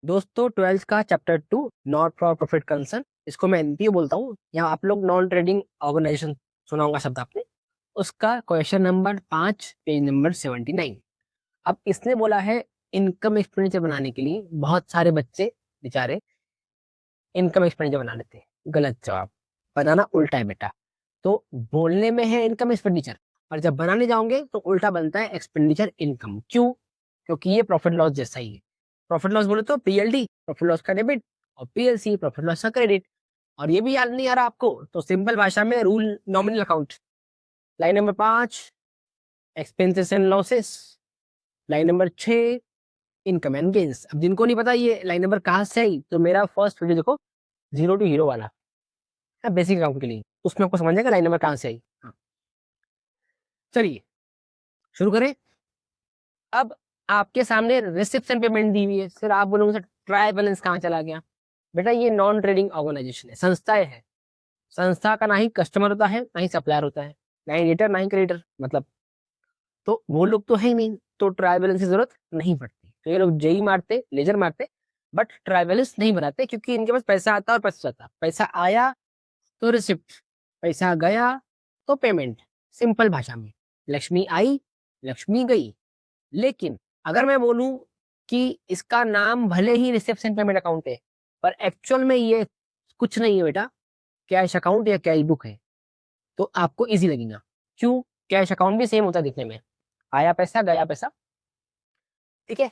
दोस्तों 12th का chapter 2 not for profit concern, इसको मैं एनपीओ बोलता हूँ। यहाँ आप लोग नॉन ट्रेडिंग ऑर्गेनाइजेशन सुना होगा शब्द आपने। उसका क्वेश्चन नंबर 5 पेज नंबर 79। अब इसने बोला है इनकम एक्सपेंडिचर बनाने के लिए बहुत सारे बच्चे बेचारे इनकम एक्सपेंडिचर बना लेते हैं। गलत जवाब, बनाना उल्टा है बेटा। तो बोलने में है इनकम एक्सपेंडिचर, और जब बनाने जाओगे तो उल्टा बनता है एक्सपेंडिचर इनकम। क्यों? क्योंकि ये प्रॉफिट लॉस जैसा ही है। प्रॉफिट लॉस बोले तो पीएलडी प्रॉफिट लॉस का डेबिट, और पीएलसी प्रॉफिट लॉस का क्रेडिट। और ये भी याद नहीं आ रहा आपको तो सिंपल भाषा में rule nominal account. Line number 5 expenses and losses, line number 6 income and gains. अब जिनको नहीं पता ये लाइन नंबर कहाँ से आई, तो मेरा फर्स्ट वीडियो देखो, जीरो टू हीरो वाला है, बेसिक अकाउंट के लिए। उसमें आपको समझ जाएगा लाइन नंबर कहाँ से आई। हाँ, चलिए शुरू करें। अब आपके सामने रिसिप्शन पेमेंट दी हुई है, फिर आप बोलोगे सर ट्रायल बैलेंस कहाँ चला गया। बेटा ये नॉन ट्रेडिंग ऑर्गेनाइजेशन है, संस्थाएं है। संस्था का ना ही कस्टमर होता है, ना ही सप्लायर होता है, ना ही रेटर ना ही क्रेडिटर, मतलब तो वो लोग तो है ही नहीं, तो ट्रायल बैलेंस की जरूरत नहीं पड़ती। तो ये लोग जेई मारते, लेजर मारते, बट ट्रायल बैलेंस नहीं बनाते, क्योंकि इनके पास पैसा आता और पैसा जाता। पैसा आया तो रिसिप्ट, पैसा गया तो पेमेंट। सिंपल भाषा में लक्ष्मी आई लक्ष्मी गई। लेकिन अगर मैं बोलूं कि इसका नाम भले ही रिसेप्शन पेमेंट अकाउंट है, पर एक्चुअल में ये कुछ नहीं है बेटा, कैश अकाउंट या कैश बुक है, तो आपको इजी लगेगा। क्यों? कैश अकाउंट भी सेम होता है दिखने में, आया पैसा गया पैसा, ठीक है।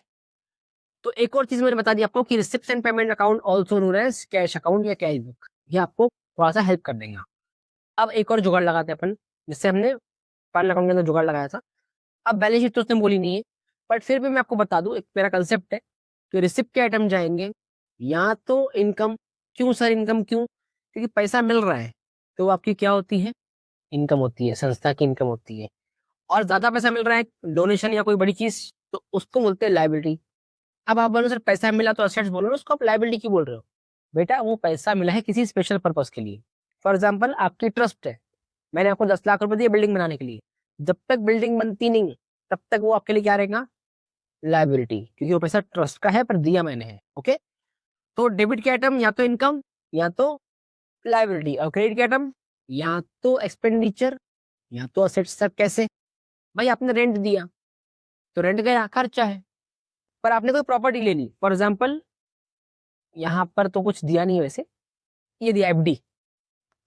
तो एक और चीज मैंने बता दी आपको कि reception payment account also known as cash account या कैश बुक, ये आपको थोड़ा सा हेल्प कर देगा। अब एक और जुगाड़ लगाते हैं अपन, जिससे हमने फाइनल अकाउंट के अंदर जुगाड़ लगाया था। अब बैलेंस शीट तो उसने बोली नहीं है, बट फिर भी मैं आपको बता दूं, एक मेरा कंसेप्ट है कि रिसिप्ट के आइटम जाएंगे या तो इनकम। क्यों सर इनकम क्यों? क्योंकि पैसा मिल रहा है तो वो आपकी क्या होती है, इनकम होती है, संस्था की इनकम होती है। और ज्यादा पैसा मिल रहा है, डोनेशन या कोई बड़ी चीज, तो उसको बोलते हैं लाइबिलिटी। अब आप बोलो सर पैसा मिला तो असेट्स बोल रहे हो, उसको आप लाइबिलिटी क्यों बोल रहे हो? बेटा वो पैसा मिला है किसी स्पेशल पर्पज के लिए। फॉर एग्जाम्पल आपकी ट्रस्ट है, मैंने आपको 10 लाख रुपए दिए बिल्डिंग बनाने के लिए, जब तक बिल्डिंग बनती नहीं तब तक वो आपके लिए क्या रहेगा, लाइबिलिटी, क्योंकि वो पैसा ट्रस्ट का है पर दिया मैंने है। ओके, तो डेबिट के आइटम या तो इनकम या तो लाइबिलिटी, और क्रेडिट के आइटम या तो एक्सपेंडिचर या तो असेट्स। सर कैसे? भाई आपने रेंट दिया तो रेंट गया, खर्चा है। पर आपने कोई प्रॉपर्टी ले ली, फॉर एग्जाम्पल यहाँ पर तो कुछ दिया नहीं है वैसे, ये दिया एफडी।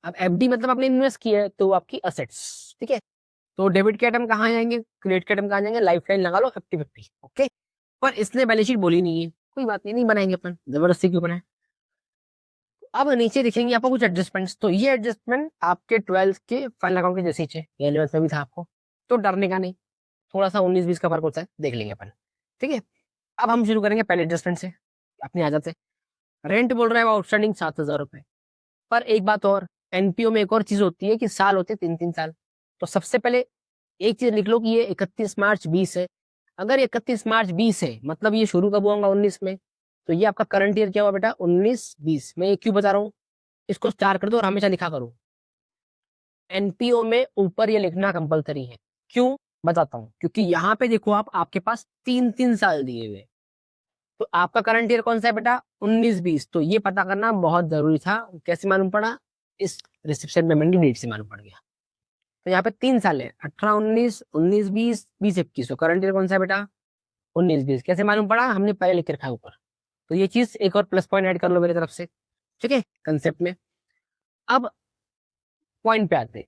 अब एफडी मतलब आपने इन्वेस्ट किया है तो वो आपकी असेट्स, ठीक है। तो डेबिट के आइटम कहाँ जाएंगे, क्रेडिट के आइटम कहाँ जाएंगे, लाइफ लाइन लगा लो 50-50। ओके, पर इसने बैलेंस शीट बोली नहीं है, कोई बात नहीं, नहीं बनाएंगे अपन, जबरदस्ती क्यों बनाए। अब नीचे दिखेंगे आपको कुछ एडजस्टमेंट्स, तो ये एडजस्टमेंट आपके 12th के फाइनल अकाउंट के जैसे ही है, 11th में भी था आपको, तो डरने का नहीं। थोड़ा सा 19-20 का फर्क होता है, देख लेंगे अपन, ठीक है। अब हम शुरू करेंगे पहले एडजस्टमेंट से, अपनी आदत से। रेंट बोल रहा है आउटस्टैंडिंग 7,000 रुपए। पर एक बात और, एनपीओ में एक और चीज होती है कि साल होते हैं 3-3 साल। तो सबसे पहले एक चीज लिख लो कि ये 31 मार्च 20 है। अगर 31 मार्च 20 है मतलब ये शुरू कब होगा, 19 में, तो ये आपका करंट ईयर क्या हुआ बेटा, 19-20। मैं ये क्यों बता रहा हूँ, इसको स्टार कर दो और हमेशा लिखा करो। एनपीओ में ऊपर ये लिखना कंपलसरी है। क्यों? बताता हूँ, क्योंकि यहाँ पे देखो आप, आपके पास 3-3 साल दिए हुए, तो आपका करंट ईयर कौन सा है बेटा, 19-20। तो ये पता करना बहुत जरूरी था। कैसे मालूम पड़ा? इस रिसिप्शन पेमेंट की डेट से मालूम पड़ गया। तो यहाँ पे 3 साल है, 18-19, 19-20, 20-21। तो करंट ईयर कौन सा है बेटा, 19-20। कैसे मालूम पड़ा? हमने पहले लिख के रखा है ऊपर। तो ये चीज एक और प्लस पॉइंट ऐड कर लो मेरी तरफ से, ठीक है, कंसेप्ट में। अब पॉइंट पे आते हैं।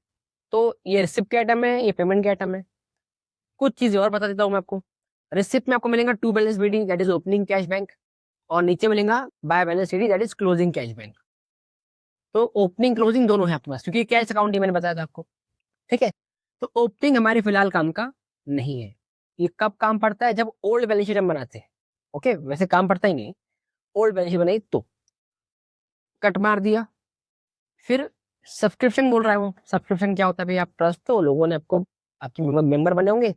तो ये रिसिप्ट के आइटम है, ये पेमेंट के आइटम है। कुछ चीजें और बता देता हूँ मैं आपको। रिसिप्ट में आपको मिलेगा to balance reading, that is opening cash bank, और नीचे मिलेगा by balance reading, that is closing cash bank. तो ओपनिंग क्लोजिंग दोनों है आपके पास, क्योंकि कैश अकाउंट ही मैंने बताया था आपको, ठीक है। तो ओपनिंग हमारे फिलहाल काम का नहीं है। ये कब काम पड़ता है, जब ओल्ड बैलेंस शीट हम बनाते हैं। ओके, वैसे काम पड़ता ही नहीं, ओल्ड बैलेंस शीट बनाई तो कट मार दिया। फिर सब्सक्रिप्शन बोल रहा है वो। सब्सक्रिप्शन क्या होता है भाई, आप ट्रस्ट हो, लोगों ने आपको, आपके मेंबर बने होंगे,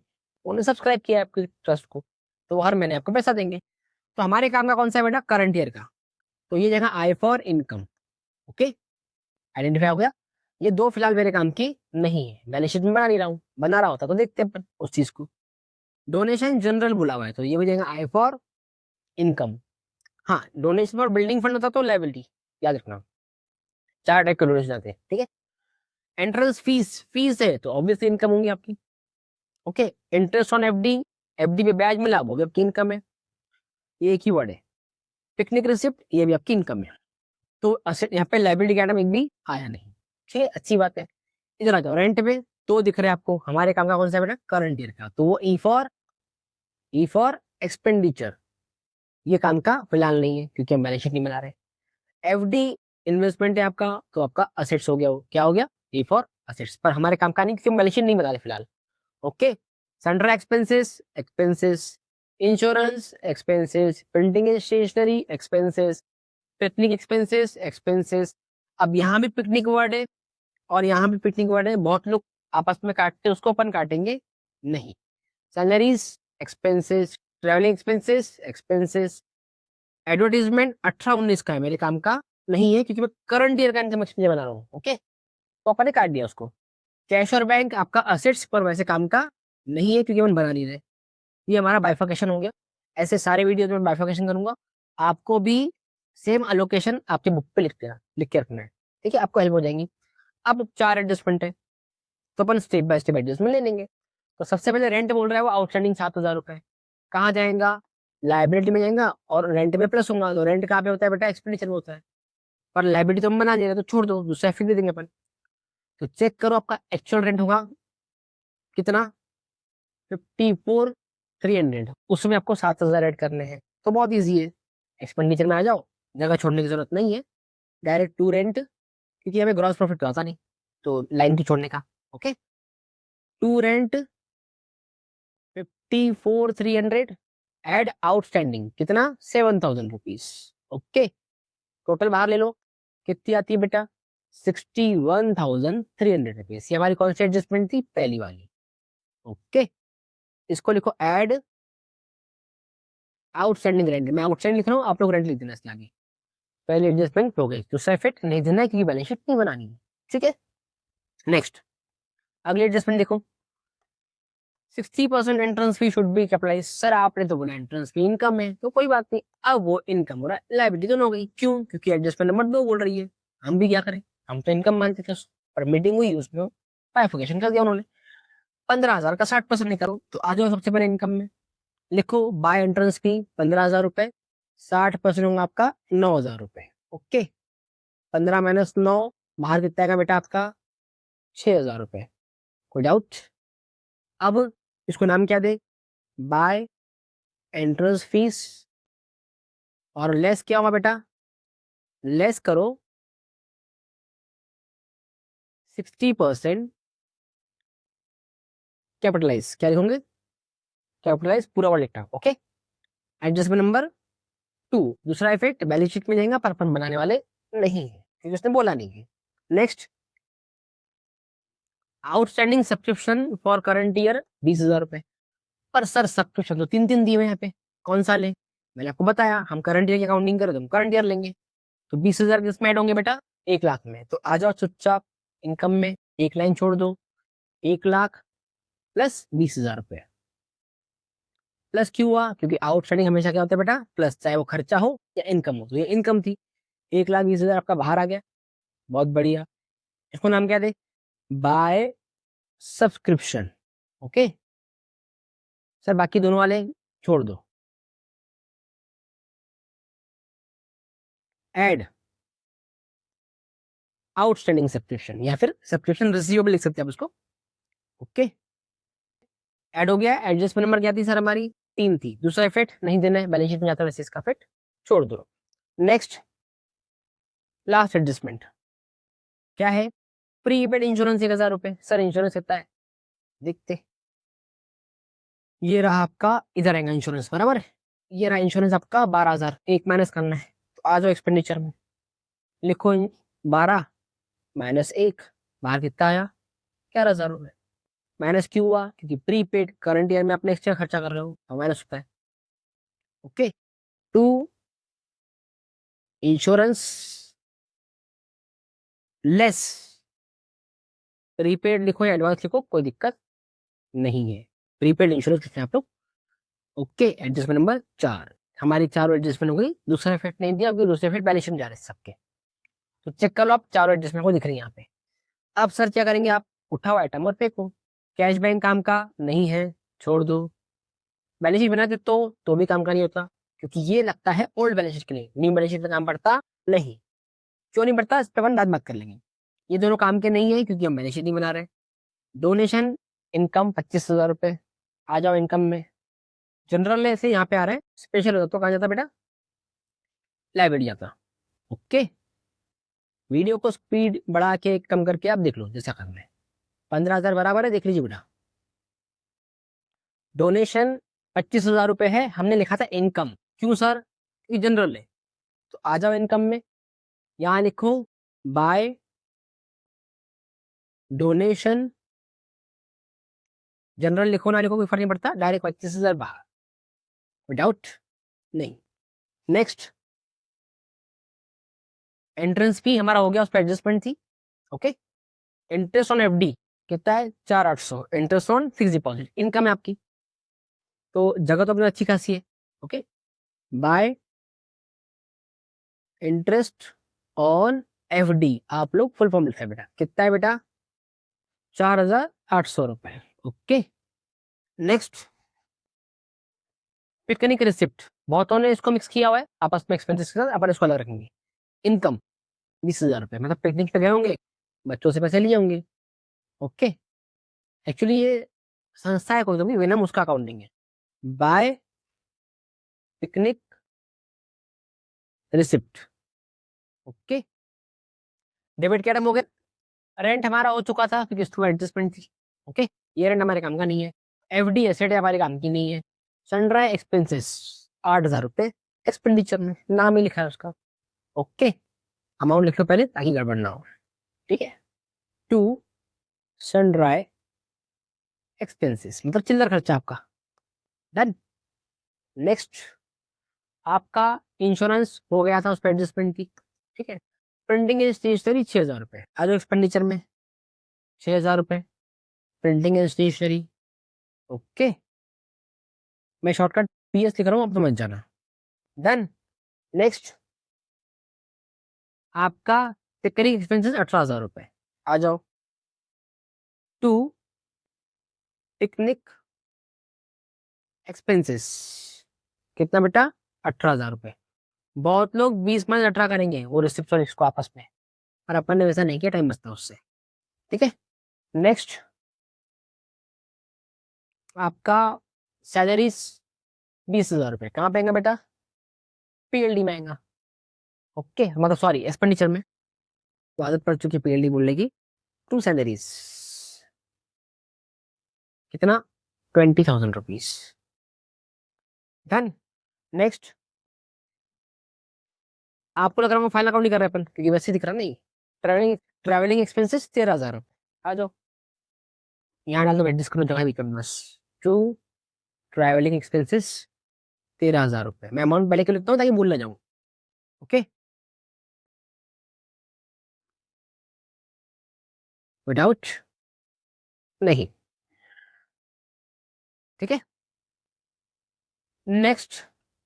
उन्होंने सब्सक्राइब किया है आपके ट्रस्ट को, तो वो हर महीने आपको पैसा देंगे। तो हमारे काम का कौन सा है बेटा, करंट ईयर का। तो ये जगह I for income. Okay, identify हो गया। ये दो फिलहाल मेरे काम की नहीं है, बैलेंस शीट में बना नहीं रहा हूँ, बना रहा होता तो देखते हैं अपन उस चीज को। डोनेशन जनरल बुला हुआ है, तो ये हो जाएगा आई फॉर इनकम। हाँ, डोनेशन फॉर बिल्डिंग फंड होता तो लाइबिलिटी, याद रखना। 4 टाइप के डोनेशन आते हैं, ठीक है। एंट्रेंस फीस, फीस है तो ऑब्वियसली इनकम होंगी आपकी। Okay, interest on FD, FD पे ब्याज मिला वो भी आपकी इनकम है, ये एक ही वर्ड है। पिकनिक रिसिप्ट, ये भी आपकी इनकम है। तो असेट यहाँ पे लाइबिलिटी का आइटम एक भी आया नहीं, ठीक है, अच्छी बात है। इधर आ जाओ रेंट पे, तो दिख रहा है आपको हमारे काम का कौन सा बेटा, करंट ईयर का, तो वो ई फॉर एक्सपेंडिचर, ये काम का फिलहाल नहीं है क्योंकि हम बैलेंस शीट नहीं बना रहे। एफडी इन्वेस्टमेंट है आपका, तो आपका असेट्स हो गया, वो क्या हो गया, ई फॉर असेट्स, पर हमारे काम का नहीं क्योंकि हम बैलेंस शीट नहीं बना रहे फिलहाल। Okay, sundry expenses, expenses, insurance expenses, printing and stationery expenses, picnic expenses expenses. अब यहाँ भी पिकनिक वर्ड है और यहाँ भी पिकनिक वर्ड है, बहुत लोग आपस में काटते हैं, उसको अपन काटेंगे नहीं। Salaries expenses, travelling expenses expenses. Advertisement 18-19 का है, मेरे काम का नहीं है क्योंकि मैं करंट ईयर का इनकम एक्सपेंस बना रहा हूँ। ओके, तो अपन ने काट दिया उसको। कैश और बैंक आपका असेट्स पर वैसे काम का नहीं है क्योंकि अपन बना नहीं रहे, ये हमारा बाइफर्केशन हो गया। ऐसे सारे वीडियो में बाइफर्केशन करूंगा, आपको भी सेम अलोकेशन आपके बुक पे लिख के रखना है, ठीक है, आपको हेल्प हो जाएंगी। अब 4 एडजस्टमेंट है, तो अपन स्टेप बाय स्टेप एडजस्टमेंट ले लेंगे। तो सबसे पहले रेंट बोल रहा है वो आउटस्टैंडिंग 7,000 रुपए, कहाँ जाएगा, लाइबिलिटी में जाएगा, और रेंट में प्लस होगा, तो रेंट कहाँ पे होता है बेटा, एक्सपेंडिचर में होता है, पर लाइबिलिटी तो हम बना दे रहे, तो छोड़ दो, दूसरा एफडी दे देंगे अपन। तो चेक करो आपका एक्चुअल रेंट होगा कितना, 54,300, उसमें आपको 7,000 ऐड करने हैं, तो बहुत ईजी है। एक्सपेंडिचर में आ जाओ, जगह छोड़ने की जरूरत नहीं है, डायरेक्ट टू रेंट, क्योंकि हमें ग्रॉस प्रॉफिट तो आता नहीं, तो लाइन की छोड़ने का। Okay, to rent 54,300, add outstanding कितना, 7,000 रुपीज। ओके, टोटल बाहर ले लो, कितनी आती है बेटा, 61,300 रुपीज। ये हमारी कौन सी एडजस्टमेंट थी, पहली वाली। ओके, इसको लिखो एड आउटस्टैंडिंग रेंट, मैं आउटस्टैंडिंग लिख रहा हूँ, आप लोग रेंट लिख देना इसके आगे। पहले एडजस्टमेंट हो गई, दूसरा इफेक्ट नहीं देना है क्योंकि बैलेंस शीट नहीं बनानी है, ठीक है। नेक्स्ट, अगली एडजस्टमेंट देखो, 60% entrance fee should be capitalize. Sir आपने तो बोला एंट्रेंस फी इनकम है, तो कोई बात नहीं, अब वो इनकम हो रहा है, लाइबिलिटी तो हो गई, क्यों, क्योंकि एडजस्टमेंट नंबर 2 बोल रही है। हम भी क्या करें, हम तो इनकम मानते थे, पर मीटिंग हुई उसमें बाइफर्केशन कर दिया उन्होंने, 15,000 का 60% नहीं करो, तो आ जाओ सबसे पहले इनकम में, लिखो बाय एंट्रेंस फी 15,000 रुपए, 60% होगा आपका 9,000 रुपए। ओके, 15 माइनस 9, बाहर कितना आएगा बेटा आपका, 6,000 रुपए। कोई डाउट, अब इसको नाम क्या दे, बाय एंट्रेंस फीस, और लेस क्या होगा बेटा, लेस करो 60% कैपिटलाइज, क्या लिखोगे, कैपिटलाइज पूरा वर्ड लिखना। ओके, एडजस्टमेंट नंबर 2, दूसरा इफेक्ट बैलेंस शीट में जाएगा पर अपन बनाने वाले नहीं है क्योंकि उसने बोला नहीं है। Next, outstanding subscription for current year 20,000 रुपए, पर सर सब्सक्रिप्शन तो 3-3 दिए हुए यहाँ पे, कौन सा ले, मैंने आपको बताया हम करंट ईयर की अकाउंटिंग करें तो हम करंट ईयर लेंगे, तो 20,000 किसमें ऐड होंगे बेटा, 1 लाख में, तो आ जाओ चुपचाप इनकम में, एक लाइन छोड़ दो, 1 लाख प्लस 20,000 रुपए। प्लस क्यों हुआ, क्योंकि आउटस्टैंडिंग हमेशा क्या होता है बेटा, प्लस, चाहे वो खर्चा हो या इनकम हो, तो ये इनकम थी, 1,20,000 आपका बाहर आ गया, बहुत बढ़िया। इसको नाम क्या दे, बाय सब्सक्रिप्शन। ओके, सर बाकी दोनों वाले छोड़ दो, एड आउटस्टैंडिंग सब्सक्रिप्शन, या फिर सब्सक्रिप्शन रिसीवेबल लिख सकते हैं आप उसको। ओके, ऐड हो गया। एडजस्टमेंट नंबर क्या थी सर हमारी, 3 थी, दूसरा इफेक्ट नहीं देना है, बैलेंस शीट में जाता है वैसे इसका इफेक्ट छोड़ दो। नेक्स्ट, लास्ट एडजस्टमेंट क्या है, प्रीपेड इंश्योरेंस 1,000 रुपए। सर इंश्योरेंस कितना है, देखते, ये रहा आपका, इधर आएगा इंश्योरेंस, बराबर है, ये रहा इंश्योरेंस आपका 12,000, एक माइनस करना है, तो आ जाओ एक्सपेंडिचर में, लिखो 12 माइनस 1, बाहर कितना आया, 11,000 रुपए। माइनस क्यों हुआ, क्योंकि प्रीपेड करंट ईयर में अपने एक्स्ट्रा खर्चा कर रहे हो, तो माइनस होता है। Okay, to insurance less prepaid लिखो या एडवांस लिखो, कोई दिक्कत नहीं है, प्रीपेड इंश्योरेंस लिखते हैं आप लोग। ओके, एडजस्टमेंट नंबर 4, हमारी चारों एडजस्टमेंट हो गई, दूसरा इफेक्ट नहीं दिया क्योंकि दूसरे इफेक्ट बैलेंस शीट में जा रहे हैं सबके। तो चेक कर लो आप, चारों एडजस्टमेंट को दिख रही है यहाँ पे। अब सर क्या करेंगे आप, उठाओ आइटम और फेंको। कैश बैंक काम का नहीं है, छोड़ दो। बैलेंस शीट बनाते तो भी काम का नहीं होता, क्योंकि ये लगता है ओल्ड बैलेंस शीट के लिए, न्यू बैलेंस शीट में काम पड़ता नहीं। क्यों नहीं पड़ता, इस पर अपन बाद बात कर लेंगे। ये दोनों काम के नहीं है क्योंकि हम बैलेंस शीट नहीं बना रहे। डोनेशन इनकम 25,000 रुपए, आ जाओ इनकम में। जनरल ऐसे यहाँ पे आ रहा है, स्पेशल होता तो कहाँ जाता बेटा, लाइब्रेरी जाता। ओके, वीडियो को स्पीड बढ़ा के कम करके आप देख लो जैसा करना है। 15,000 बराबर है, देख लीजिए बेटा। डोनेशन 25,000 रुपए है, हमने लिखा था इनकम। क्यों सर, क्योंकि जनरल है। तो आ जाओ इनकम में, यहाँ लिखो बाय डोनेशन। जनरल लिखो ना लिखो कोई फर्क नहीं पड़ता, डायरेक्ट 25,000 बाहर, विदाउट नहीं। नेक्स्ट, एंट्रेंस फी हमारा हो गया, उस पर एडजस्टमेंट थी। ओके, इंटरेस्ट ऑन एफडी कितना है, 4,800। Interest on fix deposit income है आपकी, तो जगह तो अपनी अच्छी खासी है। Okay, bye interest on FD, आप लोग फुल फॉर्म लिखा है बेटा, कितना है बेटा, 4,800 रुपए। ओके, नेक्स्ट, पिकनिक रिसिप्ट, बहुतों ने इसको मिक्स किया हुआ है आपस में एक्सपेंसेस के साथ, अपन इसको अलग रखेंगे। इनकम 20,000 रुपए, मतलब पिकनिक पे गए होंगे, बच्चों से पैसे लिए होंगे। ओके, एक्चुअली ये संस्था है कोई तो भी, विनम उसका अकाउंटिंग है। By picnic receipt. Okay, debit क्या हो गया, रेंट हमारा हो चुका था क्योंकि इसमें एडजस्टमेंट थी। ओके, ये रेंट हमारे काम का नहीं है। एफडी एसेट हमारे काम की नहीं है। सनड्राई एक्सपेंसेस 8,000 रुपए, एक्सपेंडिचर में नाम ही लिखा है उसका। ओके, अमाउंट लिख लो पहले ताकि गड़बड़ ना हो। ठीक है, टू सनड्राई एक्सपेंसेस मतलब चिल्लर खर्चा आपका, डन। नेक्स्ट, आपका इंश्योरेंस हो गया था, उस पर एडजस्टमेंट थी। ठीक है, प्रिंटिंग एंड स्टेशनरी 6,000 रुपए, आज एक्सपेंडिचर में 6,000 रुपए प्रिंटिंग एंड स्टेशनरी। ओके, मैं शॉर्टकट पीएस लिख रहा हूँ, अब तो मत जाना। डन। नेक्स्ट, आपका पिकनिक एक्सपेंसेस 18,000 रुपए, आ जाओ। टू पिकनिक एक्सपेंसेस कितना बेटा, 18,000 रुपए। बहुत लोग 20 - 18 करेंगे वो रिसिप्ट और इसको आपस में, पर अपन ने वैसा नहीं किया, टाइम बचता उससे। ठीक है, नेक्स्ट, आपका सैलरीज 20,000 रुपए कहाँ पाएंगे बेटा, पीएलडी में आएगा। ओके, मतलब सॉरी एक्सपेंडिचर में, तो आदत पड़ चुकी है पीएलडी बोलने की। टू सैलरीज कितना, 20,000 रुपीज। डन। नेक्स्ट, आपको लग रहा है फाइनल अकाउंट नहीं कर रहे अपन क्योंकि वैसे दिख रहा नहीं। ट्रैवलिंग ट्रैवलिंग एक्सपेंसेस 13,000 आ जाओ, यहाँ डाल दो, एडजस्ट करो जगह भी कम बस। टू ट्रैवलिंग एक्सपेंसेस 13,000 रुपए, मैं अमाउंट पहले क्यों लिखता हूँ ताकि भूल ना जाऊँ। ओके, विदाउट नहीं। ठीक है, नेक्स्ट,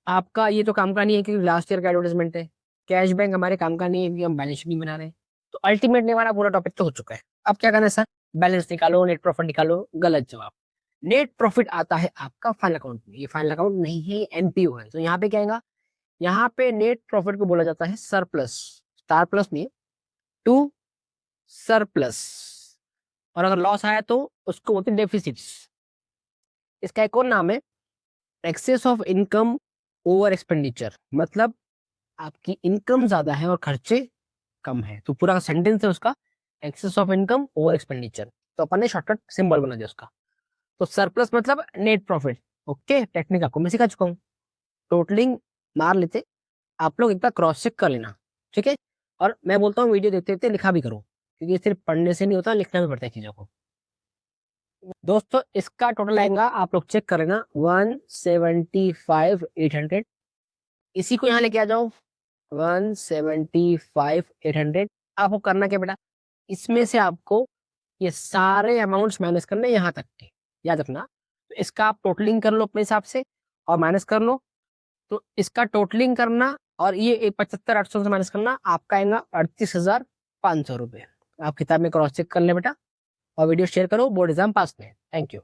आपका ये तो काम का नहीं है क्योंकि लास्ट ईयर का एडवर्टाइजमेंट है। कैश बैंक हमारे काम का नहीं है क्योंकि हम बैलेंस शीट नहीं बना रहे। तो अल्टीमेटली हमारा पूरा टॉपिक तो हो चुका है। अब क्या करना है सर, बैलेंस निकालो, नेट प्रॉफिट निकालो। गलत जवाब, नेट प्रॉफिट आता है आपका फाइनल अकाउंट में, ये फाइनल अकाउंट नहीं है, एनपीओ है। तो यहाँ पे क्या आएगा, यहाँ पे नेट प्रॉफिट को बोला जाता है सरप्लस, स्टार प्लस नहीं, टू सरप्लस। और अगर लॉस आया तो उसको बोलते हैं डेफिसिट्स। इसका एक और नाम है excess of income over expenditure, मतलब आपकी इनकम ज्यादा है और खर्चे कम है, तो पूरा सेंटेंस है उसका excess of income over expenditure. तो अपन ने शॉर्टकट सिंबल बना दिया उसका। तो सरप्लस मतलब नेट प्रॉफिट। ओके, टेक्निक आपको मैं सिखा चुका हूँ, टोटलिंग मार लेते, आप लोग एक बार क्रॉस चेक कर लेना। ठीक है, और मैं बोलता हूँ वीडियो देखते देखते लिखा भी करो, क्योंकि सिर्फ पढ़ने से नहीं होता, लिखना भी पड़ता है चीजों को। दोस्तों इसका टोटल आएगा, आप लोग चेक कर लेना, 175,800। इसी को यहाँ लेके आ जाओ, 175,800। आपको करना क्या बेटा, इसमें से आपको ये सारे अमाउंट्स माइनस करने यहाँ तक के, याद रखना। तो इसका आप टोटलिंग कर लो अपने हिसाब से और माइनस कर लो, तो इसका टोटलिंग करना और ये 75,800 से माइनस करना, आपका आएगा 38,500 रुपये। आप किताब में क्रॉस चेक कर ले बेटा, और वीडियो शेयर करो, बोर्ड एग्जाम पास में। Thank you.